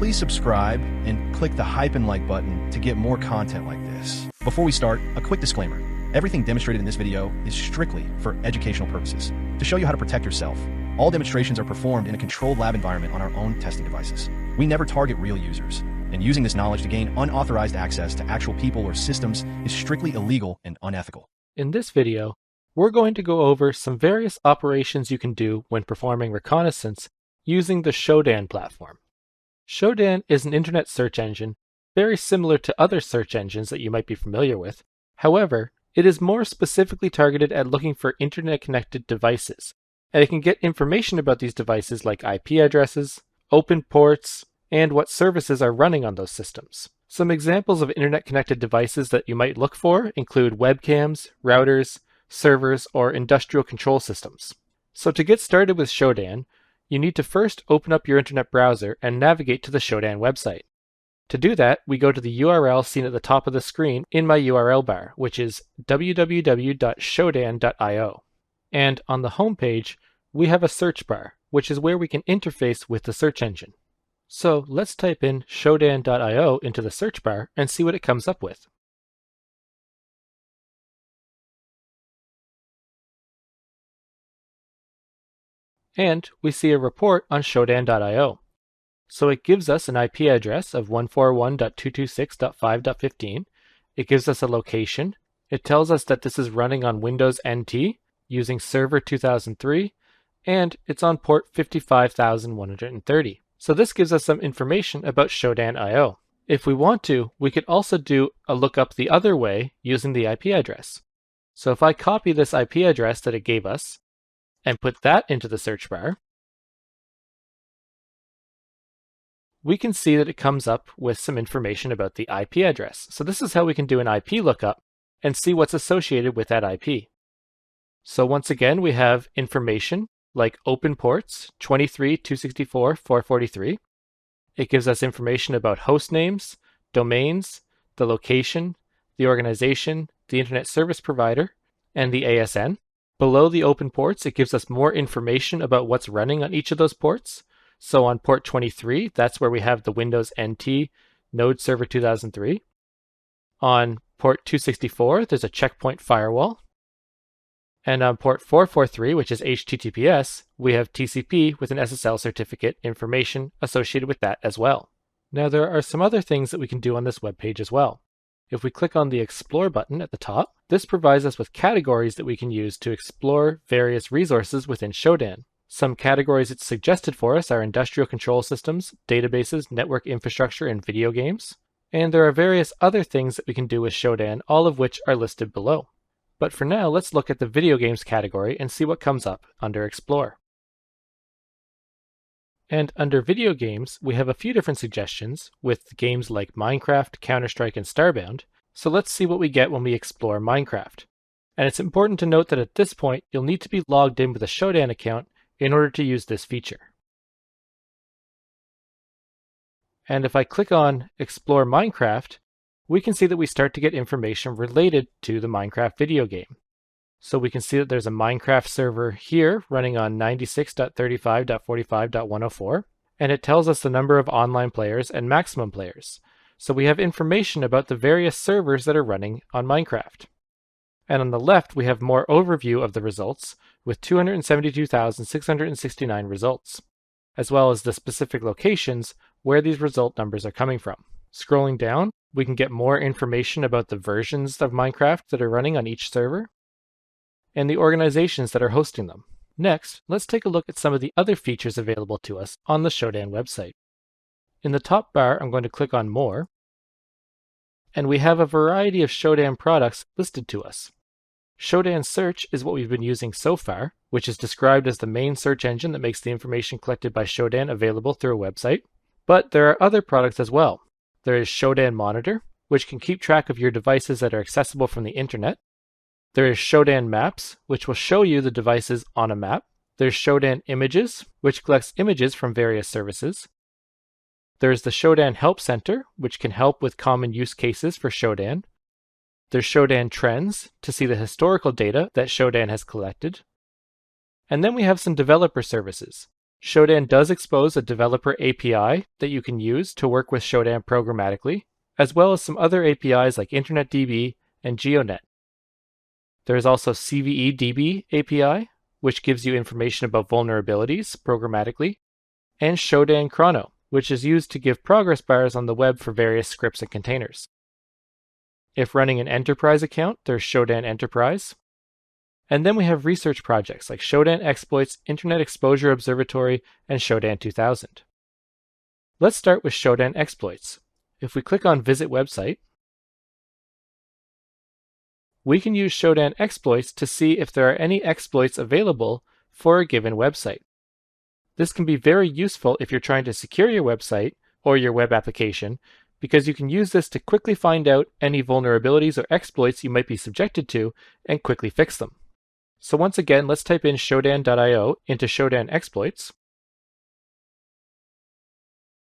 please subscribe and click the hype and like button to get more content like this. Before we start, a quick disclaimer. Everything demonstrated in this video is strictly for educational purposes, to show you how to protect yourself. All demonstrations are performed in a controlled lab environment on our own testing devices. We never target real users, and using this knowledge to gain unauthorized access to actual people or systems is strictly illegal and unethical. In this video, we're going to go over some various operations you can do when performing reconnaissance using the Shodan platform. Shodan is an internet search engine very similar to other search engines that you might be familiar with. However, it is more specifically targeted at looking for internet-connected devices, and it can get information about these devices like IP addresses, open ports, and what services are running on those systems. Some examples of internet-connected devices that you might look for include webcams, routers, servers, or industrial control systems. So to get started with Shodan, you need to first open up your internet browser and navigate to the Shodan website. To do that, we go to the URL seen at the top of the screen in my URL bar, which is www.shodan.io. And on the home page, we have a search bar, which is where we can interface with the search engine. So let's type in shodan.io into the search bar and see what it comes up with. And we see a report on shodan.io. So it gives us an IP address of 141.226.5.15. It gives us a location. It tells us that this is running on Windows NT using Server 2003, and it's on port 55,130. So this gives us some information about Shodan.io. If we want to, we could also do a lookup the other way using the IP address. So if I copy this IP address that it gave us and put that into the search bar, we can see that it comes up with some information about the IP address. So this is how we can do an IP lookup and see what's associated with that IP. So once again, we have information like open ports 23.264.443. It gives us information about host names, domains, the location, the organization, the internet service provider, and the ASN. Below the open ports, it gives us more information about what's running on each of those ports. So on port 23, that's where we have the Windows NT Node Server 2003. On port 264, there's a checkpoint firewall. And on port 443, which is HTTPS, we have TCP with an SSL certificate information associated with that as well. Now there are some other things that we can do on this web page as well. If we click on the Explore button at the top, this provides us with categories that we can use to explore various resources within Shodan. Some categories it's suggested for us are industrial control systems, databases, network infrastructure, and video games. And there are various other things that we can do with Shodan, all of which are listed below. But for now, let's look at the video games category and see what comes up under Explore. And under video games, we have a few different suggestions with games like Minecraft, Counter-Strike, and Starbound. So let's see what we get when we explore Minecraft. And it's important to note that at this point, you'll need to be logged in with a Shodan account in order to use this feature. And if I click on Explore Minecraft, we can see that we start to get information related to the Minecraft video game. So we can see that there's a Minecraft server here running on 96.35.45.104, and it tells us the number of online players and maximum players. So we have information about the various servers that are running on Minecraft. And on the left, we have more overview of the results with 272,669 results, as well as the specific locations where these result numbers are coming from. Scrolling down, we can get more information about the versions of Minecraft that are running on each server and the organizations that are hosting them. Next, let's take a look at some of the other features available to us on the Shodan website. In the top bar, I'm going to click on More, and we have a variety of Shodan products listed to us. Shodan Search is what we've been using so far, which is described as the main search engine that makes the information collected by Shodan available through a website. But there are other products as well. There is Shodan Monitor, which can keep track of your devices that are accessible from the internet. There is Shodan Maps, which will show you the devices on a map. There's Shodan Images, which collects images from various services. There's the Shodan Help Center, which can help with common use cases for Shodan. There's Shodan Trends to see the historical data that Shodan has collected. And then we have some developer services. Shodan does expose a developer API that you can use to work with Shodan programmatically, as well as some other APIs like InternetDB and GeoNet. There is also CVEDB API, which gives you information about vulnerabilities programmatically, and Shodan Chrono, which is used to give progress bars on the web for various scripts and containers. If running an enterprise account, there's Shodan Enterprise. And then we have research projects like Shodan Exploits, Internet Exposure Observatory, and Shodan 2000. Let's start with Shodan Exploits. If we click on Visit Website, we can use Shodan Exploits to see if there are any exploits available for a given website. This can be very useful if you're trying to secure your website or your web application, because you can use this to quickly find out any vulnerabilities or exploits you might be subjected to and quickly fix them. So once again, let's type in shodan.io into Shodan Exploits.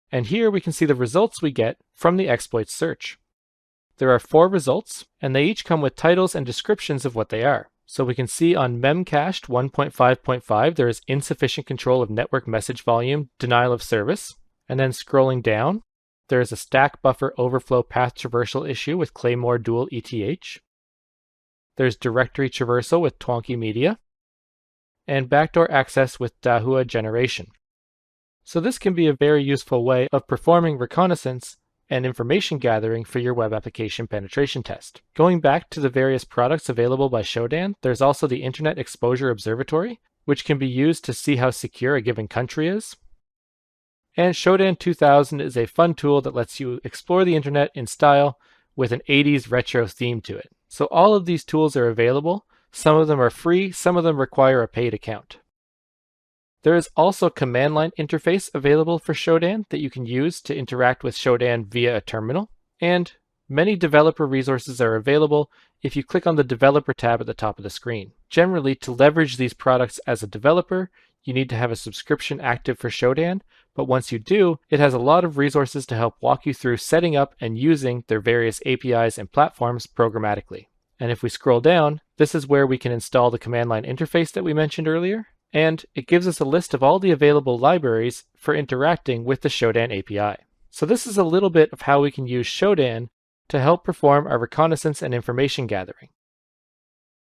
And here we can see the results we get from the exploits search. There are 4 results, and they each come with titles and descriptions of what they are. So we can see on memcached 1.5.5 there is insufficient control of network message volume, denial of service. And then scrolling down, there is a stack buffer overflow path traversal issue with Claymore dual ETH. There's directory traversal with Twonky Media, and backdoor access with Dahua generation. So this can be a very useful way of performing reconnaissance and information gathering for your web application penetration test. Going back to the various products available by Shodan, there's also the Internet Exposure Observatory, which can be used to see how secure a given country is. And Shodan 2000 is a fun tool that lets you explore the internet in style with an 80s retro theme to it. So all of these tools are available. Some of them are free, some of them require a paid account. There is also a command line interface available for Shodan that you can use to interact with Shodan via a terminal. And many developer resources are available if you click on the Developer tab at the top of the screen. Generally, to leverage these products as a developer, you need to have a subscription active for Shodan, but once you do, it has a lot of resources to help walk you through setting up and using their various APIs and platforms programmatically. And if we scroll down, this is where we can install the command line interface that we mentioned earlier, and it gives us a list of all the available libraries for interacting with the Shodan API. So this is a little bit of how we can use Shodan to help perform our reconnaissance and information gathering.